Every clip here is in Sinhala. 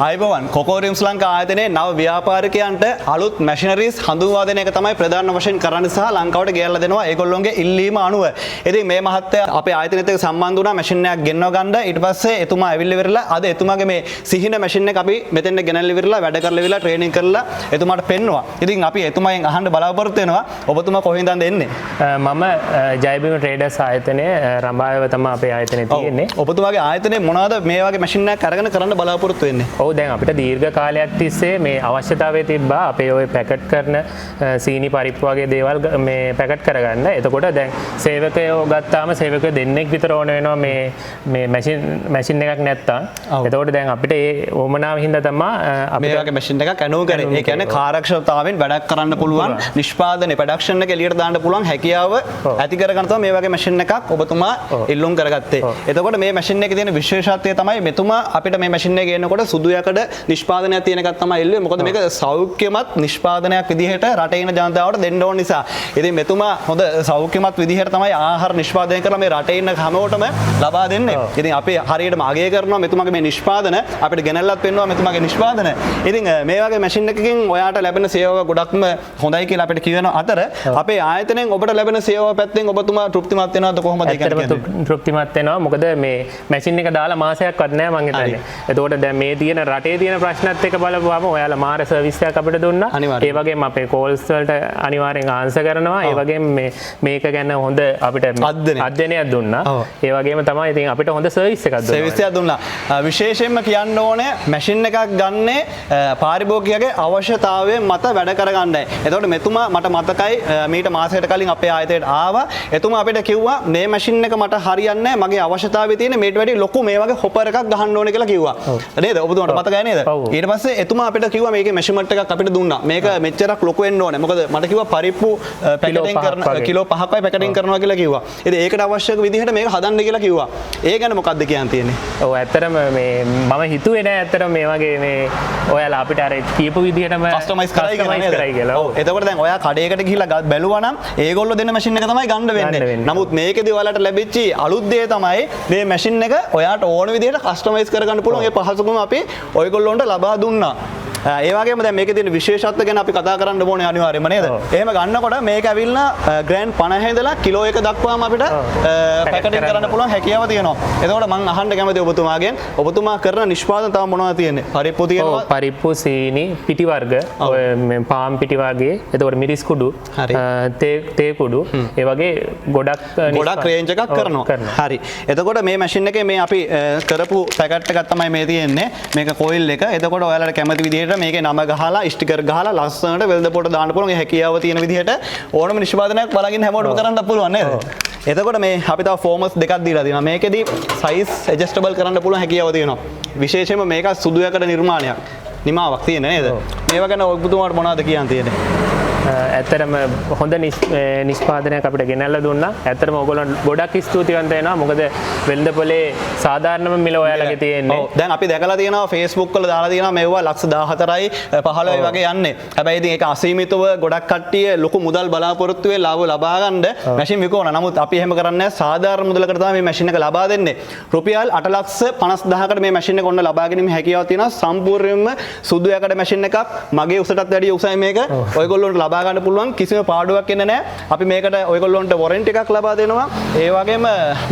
අයිබෝවන් කොකෝරියම් ශ්‍රී ලංකා ආයතනයේ නව ව්‍යාපාරිකයන්ට අලුත් මැෂිනරිස් හඳුන්වා දෙන එක තමයි ප්‍රධාන වශයෙන් කරන්න සහ ලංකාවට ගෙනල්ලා දෙනවා ඒගොල්ලෝගේ ඉල්ලීම අනුව. ඉතින් මේ මහත්තයා අපේ ආයතනයේත් එක්ක සම්බන්ධ වුණා මැෂින් එකක් ගෙන්නව ගන්න. ඊට පස්සේ එතුමා ඇවිල්ලා ඉවරලා අද එතුමාගේ මේ සිහින මැෂින් එක අපි මෙතෙන්ට ගෙනල්ලා ඉවරලා වැඩ කරලා ඉවරලා ට්‍රේනින් කරලා එතුමාට පෙන්නවා. ඉතින් අපි එතුමාගෙන් අහන්න බලාපොරොත්තු වෙනවා ඔබතුමා කොහෙන්ද එන්නේ? මම ජයබිම ට්‍රේඩර්ස් ආයතනයේ රඹායව තමයි අපේ ආයතනයේ තියෙන්නේ. ඔබතුමාගේ ආයතනයේ මොනවද මේ වගේ මැෂින් එකක් අරගෙන කරන්න බලාපොරොත්තු වෙන්නේ? ඔව් දැන් අපිට දීර්ඝ කාලයක් තිස්සේ මේ අවශ්‍යතාවය තිබ්බා අපේ ওই පැකට් කරන සීනි පරිප්පු වගේ දේවල් මේ පැකට් කරගන්න. එතකොට දැන් සේවකයෝ ගත්තාම සේවකයෝ දෙන්නෙක් විතර ඕන වෙනවා මේ මැෂින් එකක් නැත්තම්. එතකොට දැන් අපිට ඒ වමනාව හින්දා තමයි අපි මේ වගේ මැෂින් එකක් අනුව කරේ. ඒ කියන්නේ කාර්යක්ෂමතාවෙන් වැඩක් කරන්න පුළුවන්, නිෂ්පාදනයේ ප්‍රොඩක්ෂන් එක එළියට දාන්න පුළුවන් හැකියාව ඇති කරගන්න තමයි මේ වගේ මැෂින් එකක් ඔබතුමා ඉල්ලුම් කරගත්තේ. එතකොට මේ මැෂින් එකේ තියෙන විශේෂත්වය තමයි මෙතුමා අපිට මේ මැෂින් එක ගේනකොට සුදු යකඩ නිෂ්පාදනයක් තියෙන එකක් තමයි ඉල්ලුවේ. මොකද මේක සෞඛ්‍යමත් නිෂ්පාදනයක් විදිහට රටේ ඉන්න ජනතාවට දෙන්න ඕන නිසා. ඉතින් මෙතුමා හොඳ සෞඛ්‍යමත් විදිහට තමයි ආහාර නිෂ්පාදනය කරලා මේ රටේ ඉන්න හැමෝටම ලබා දෙන්නේ. ඉතින් අපි හරියටම අගය කරනවා මෙතුමාගේ මේ නිෂ්පාදන අපිට ගෙනල්ලත් පෙන්වනවා මෙතුමාගේ නිෂ්පාදන. ඉතින් මේ වගේ මැෂින් එකකින් ඔයාට ලැබෙන සේවාව ගොඩක්ම හොඳයි කියලා අපිට කියවෙන අතර අපේ ආයතනයෙන් ඔබට ලැබෙන සේවාව පැත්තෙන් ඔබතුමා තෘප්තිමත් වෙනවද කොහොමද ඒක කියන්නේ? තෘප්තිමත් වෙනවා. මොකද මේ මැෂින් එක දාලා මාසයක්වත් නැහැ මං හිතන්නේ. එතකොට දැන් මේ තියෙන රටේ තියෙන ප්‍රශ්නත් එක්ක බලපුවාම ඔයාලා මාර සර්විස් එකක් අපිට දුන්නා. ඒ වගේම අපේ කෝල්ස් වලට අනිවාර්යෙන් ආන්සර් කරනවා. ඒ වගේම මේක ගැන හොඳ අපිට අධ්‍යයනයක් දුන්නා. ඒ වගේම තමයි ඉතින් අපිට හොඳ සර්විස් එකක් දුන්නා. සර්විස් එකක් දුන්නා. විශේෂයෙන්ම කියන්න ඕනේ මැෂින් එකක් ගන්නේ පාරිභෝගිකයාගේ අවශ්‍යතාවයෙන් මත වැඩ කරගන්නයි. එතකොට මෙතුමා මට මතකයි මීට මාසයකට කලින් අපේ ආයතනයට ආවා. එතුමා අපිට කිව්වා මේ මැෂින් එක මට හරියන්නේ නැහැ. මගේ අවශ්‍යතාවය තියෙන්නේ මේට වැඩි ලොකු මේ වගේ හොපර් එකක් ගහන්න ඕනේ කියලා කිව්වා. නේද? ඔබතුමාට මතකයි නේද? ඊට පස්සේ එතුමා අපිට කිව්වා මේකේ මෙෂර්මන්ට් එකක් අපිට දුන්නා. මේක මෙච්චරක් ලොකු වෙන්න ඕනේ. මොකද මට කිව්වා පරිප්පු පැකටින් කරන කිලෝ 5ක්වයි පැකටින් කරනවා කියලා කිව්වා. ඉතින් ඒකට අවශ්‍ය විදිහට මේක හදන්න කියලා කිව්වා. ඒ ගැන මොකක්ද කියන්න තියෙන්නේ? ඔව් ඇත්තටම මේ මම හිතුවේ නෑ ඇත්තටම මේ වගේ මේ ඔයාලා අපිට අර කියපු විදිහටම කස්ටමයිස් කරයි කියලා. ඔව්. එතකොට දැන් ඔයා කඩේකට ගිහිල්ලා බැලුවා නම් ඒගොල්ලෝ දෙන මැෂින් එක තමයි ගන්න වෙන්නේ. නමුත් මේකෙදි ඔයාලට ලැබිච්ච අලුත් දේ තමයි මේ මැෂින් එක ඔයාට ඕන විදිහට කස්ටමයිස් කරගන්න පුළුවන්. ඒ පහසුකම අපි ඔයගොල්ලොන්ට ලබා දුන්නා. ඒ වගේම දැන් මේකේ තියෙන විශේෂත්ව ගැන අපි කතා කරන්න ඕනේ අනිවාර්යයෙන්ම නේද? එහෙම ගන්නකොට මේක ඇවිල්ලා ග්‍රෑන්ඩ් 50 ඉඳලා කිලෝ 1 දක්වාම අපිට පැකටින් කරන්න පුළුවන් හැකියාව තියෙනවා. එතකොට මම අහන්න කැමතියි ඔබතුමාගෙන් ඔබතුමා කරන නිෂ්පාදන තව මොනවද තියෙන්නේ? පරිප්පු තියෙනවා. පරිප්පු සීනි පිටි වර්ග ඔය මේ පාම් පිටි වර්ගයේ එතකොට මිරිස් කුඩු තේ කුඩු ඒ වගේ ගොඩක් රේන්ජ් එකක් කරනවා. හරි. එතකොට මේ මැෂින් එකේ මේ අපි කරපු පැකට් එකක් තමයි මේ තියෙන්නේ. මේක කොයිල් එක. එතකොට ඔයාලට කැමති විදිහට මේකේ නම ගහලා ස්ටිකර් ගහලා ලස්සනට වෙළඳ පොට දාන්න පුළුවන්. ඒ හැකියාව තියෙන විදිහට ඕනම නිෂ්පාදනයක් බලගින් හැමෝටම කරන්න පුළුවන් නේද? එතකොට මේ අපි තව ෆෝමස් දෙකක් දීලා තියෙනවා. මේකෙදි සයිස් ඇඩ්ජස්ටබල් කරන්න පුළුවන් හැකියාව තියෙනවා. විශේෂයෙන්ම මේක සුදු යකඩ නිර්මාණයක්. නිමාවක් තියෙන නේද? මේව ගැන ඔබතුමාට මොනවද කියන්න තියෙන්නේ? ඇත්තටම හොඳ නිෂ්පාදනයක් අපිට ගෙනල්ලා දුන්නා. ඇත්තටම ඔයගොල්ලෝ ගොඩක් ස්තුතිවන්ත වෙනවා. මොකද වෙළඳපොලේ සාධාරණම මිල ඔයාලගේ තියෙන්නේ. ඔව්. දැන් අපි දැකලා තියෙනවා Facebook වල දාලා තියෙනවා මේවා ලක්ෂ 14යි 15යි වගේ යන්නේ. හැබැයි ඉතින් ඒක අසීමිතව ගොඩක් කට්ටිය ලොකු මුදල් බලාපොරොත්තු වෙලා ලාභ ලබා ගන්න මැෂින් විකුණන. නමුත් අපි එහෙම කරන්නේ නැහැ. සාධාරණ මුදලකට තමයි මේ මැෂින් එක ලබා දෙන්නේ. රුපියල් 8,50,000කට මේ මැෂින් එක ඔන්න ලබා ගැනීම හැකියාව තියෙනවා. සම්පූර්ණයෙන්ම සුදු යකඩ මැෂින් එකක්. මගේ උසටත් වැඩිය උසයි මේක. ඔයගොල්ලොන්ට ලබා ගන්න පුළුවන් කිසිම පාඩුවක් එන්නේ නැහැ. අපි මේකට ඔයගොල්ලොන්ට වොරන්ටි එකක් ලබා දෙනවා. ඒ වගේම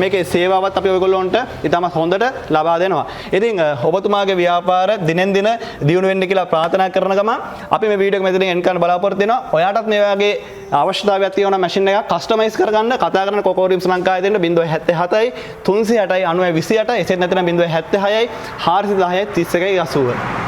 මේකේ සේවාවත් අපි ඔයගොල්ලොන්ට ඉතාමත් හොඳට ලබා දෙනවා. ඉතින් ඔබතුමාගේ ව්‍යාපාර දිනෙන් දින දියුණු වෙන්න කියලා ප්‍රාර්ථනා කරන ගමන් අපි මේ වීඩියෝ එක මෙතනින් එන්ඩ් කරන්න බලාපොරොත්තු වෙනවා. ඔයාටත් මේ වගේ අවශ්‍යතාවයක් තියෙනවා මැෂින් එකක් කස්ටමයිස් කරගන්න කතා කරන කොකෝරියම් ශ්‍රී ලංකාවේ දෙන්න 077යි 308යි 9028 එසේත් නැත්නම් 076යි 410යි 31යි 80